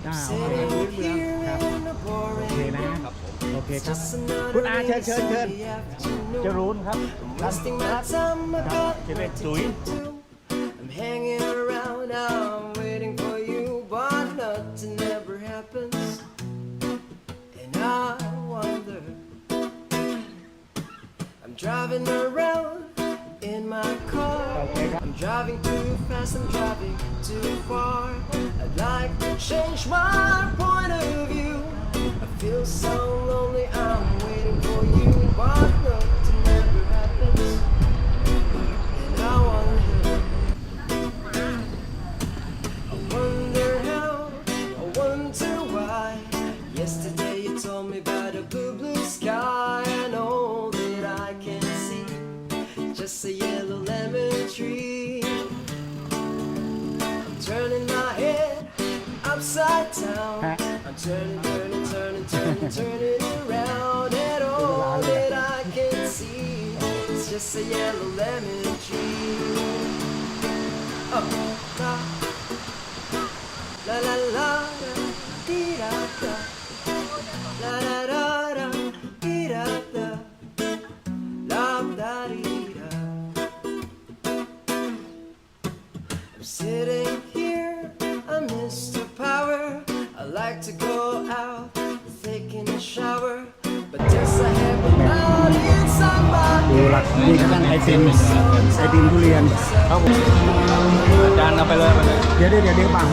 พื้นเมืองครับโอเคนะครับโอเคครับคุณอาเชิญเจรูนครับครับจะเป็นจุ๋ย I'm hanging around, I'm waiting for you, but nothing ever happens. And I wonder, I'm driving around in my car. I'm driving too fast, I'm driving too far. I'd like to change my point of view. I feel so lonely, I'm waiting for you, but nothing ever happens. And I wonder how, I wonder why. Yesterday you told me about a blue sky. I know that I can see just a yellow lemon tree. I'm turning my head upside down. I'm turning around, and all that I can see is just a yellow lemon tree. Oh, la la la la, dee da da, la da da da, dee da da, la da dee da. I'm sitting here, I miss the power. I like to go out, taking a shower, but there's a heaven out inside my ดูหลักนี่ก็ไอติมทุเรียนครับผม อาจารย์เอาไปเลย เดี๋ยวบัง